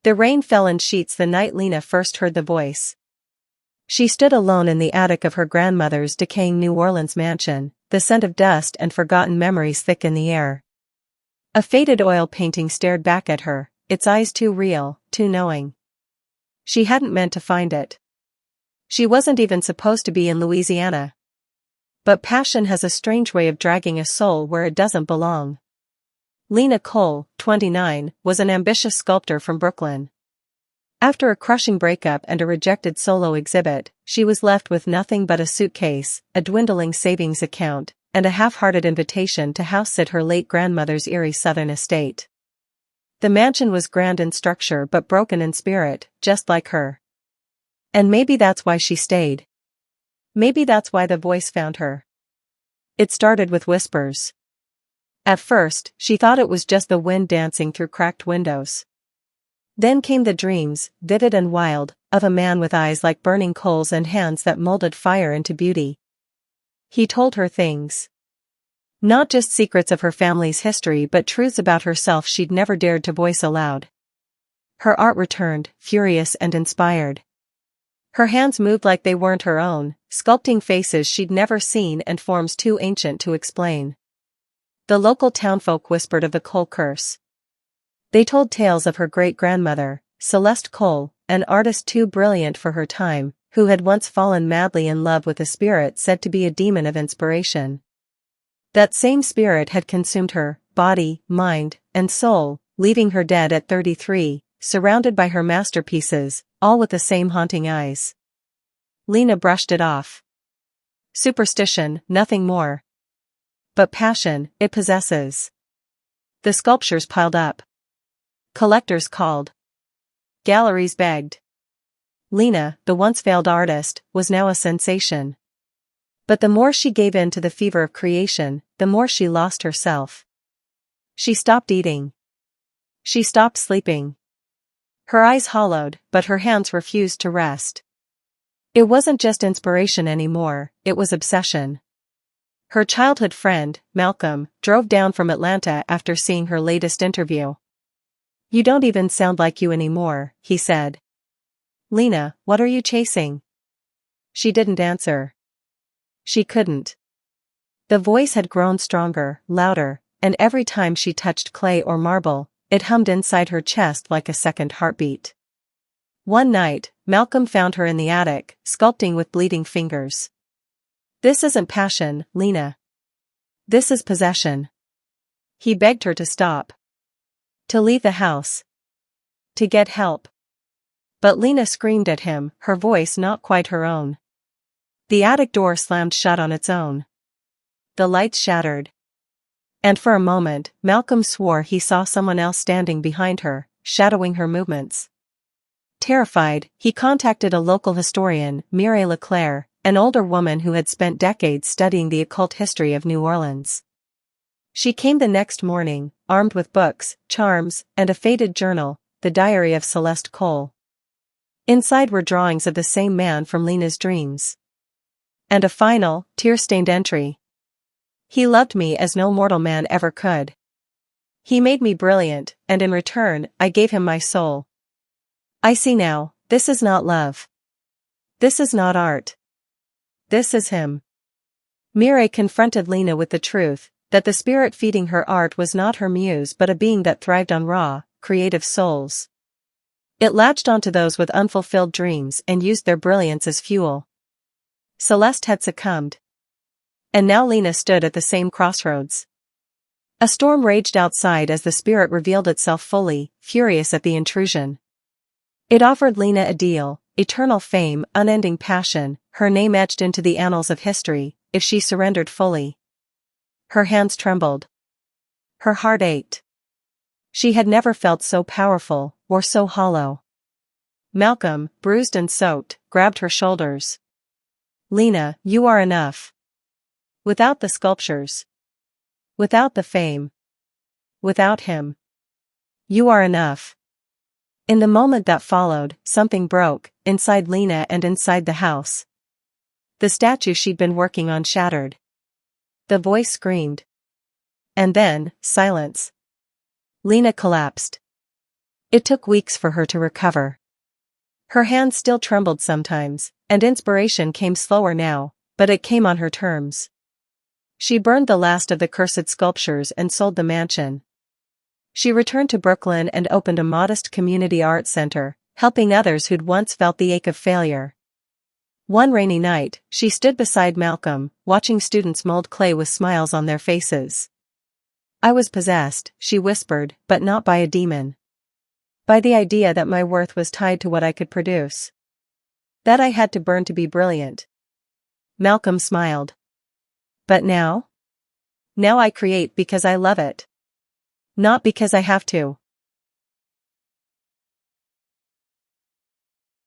The rain fell in sheets the night Lena first heard the voice. She stood alone in the attic of her grandmother's decaying New Orleans mansion, the scent of dust and forgotten memories thick in the air. A faded oil painting stared back at her, its eyes too real, too knowing. She hadn't meant to find it. She wasn't even supposed to be in Louisiana. But passion has a strange way of dragging a soul where it doesn't belong. Lena Cole, 29, was an ambitious sculptor from Brooklyn. After a crushing breakup and a rejected solo exhibit, she was left with nothing but a suitcase, a dwindling savings account, and a half-hearted invitation to house-sit her late grandmother's eerie southern estate. The mansion was grand in structure but broken in spirit, just like her. And maybe that's why she stayed. Maybe that's why the voice found her. It started with whispers. At first, she thought it was just the wind dancing through cracked windows. Then came the dreams, vivid and wild, of a man with eyes like burning coals and hands that molded fire into beauty. He told her things. Not just secrets of her family's history but truths about herself she'd never dared to voice aloud. Her art returned, furious and inspired. Her hands moved like they weren't her own, sculpting faces she'd never seen and forms too ancient to explain. The local townfolk whispered of the Cole curse. They told tales of her great-grandmother, Celeste Cole, an artist too brilliant for her time, who had once fallen madly in love with a spirit said to be a demon of inspiration. That same spirit had consumed her, body, mind, and soul, leaving her dead at 33, surrounded by her masterpieces, all with the same haunting eyes. Lena brushed it off. Superstition, nothing more. But passion, it possesses. The sculptures piled up. Collectors called. Galleries begged. Lena, the once failed artist, was now a sensation. But the more she gave in to the fever of creation, the more she lost herself. She stopped eating. She stopped sleeping. Her eyes hollowed, but her hands refused to rest. It wasn't just inspiration anymore, it was obsession. Her childhood friend, Malcolm, drove down from Atlanta after seeing her latest interview. "You don't even sound like you anymore," he said. "Lena, what are you chasing?" She didn't answer. She couldn't. The voice had grown stronger, louder, and every time she touched clay or marble, it hummed inside her chest like a second heartbeat. One night, Malcolm found her in the attic, sculpting with bleeding fingers. "This isn't passion, Lena. This is possession." He begged her to stop. To leave the house. To get help. But Lena screamed at him, her voice not quite her own. The attic door slammed shut on its own. The lights shattered. And for a moment, Malcolm swore he saw someone else standing behind her, shadowing her movements. Terrified, he contacted a local historian, Mireille Leclerc, an older woman who had spent decades studying the occult history of New Orleans. She came the next morning, armed with books, charms, and a faded journal, the diary of Celeste Cole. Inside were drawings of the same man from Lena's dreams. And a final, tear-stained entry. "He loved me as no mortal man ever could. He made me brilliant, and in return, I gave him my soul. I see now, this is not love. This is not art. This is him." Mireille confronted Lena with the truth, that the spirit feeding her art was not her muse but a being that thrived on raw, creative souls. It latched onto those with unfulfilled dreams and used their brilliance as fuel. Celeste had succumbed. And now Lena stood at the same crossroads. A storm raged outside as the spirit revealed itself fully, furious at the intrusion. It offered Lena a deal: eternal fame, unending passion, her name etched into the annals of history, if she surrendered fully. Her hands trembled. Her heart ached. She had never felt so powerful, or so hollow. Malcolm, bruised and soaked, grabbed her shoulders. "Lena, you are enough. Without the sculptures. Without the fame. Without him. You are enough." In the moment that followed, something broke, inside Lena and inside the house. The statue she'd been working on shattered. The voice screamed. And then, silence. Lena collapsed. It took weeks for her to recover. Her hands still trembled sometimes, and inspiration came slower now, but it came on her terms. She burned the last of the cursed sculptures and sold the mansion. She returned to Brooklyn and opened a modest community art center, helping others who'd once felt the ache of failure. One rainy night, she stood beside Malcolm, watching students mold clay with smiles on their faces. "I was possessed," she whispered, "but not by a demon. By the idea that my worth was tied to what I could produce. That I had to burn to be brilliant." Malcolm smiled. "But now? Now I create because I love it. Not because I have to."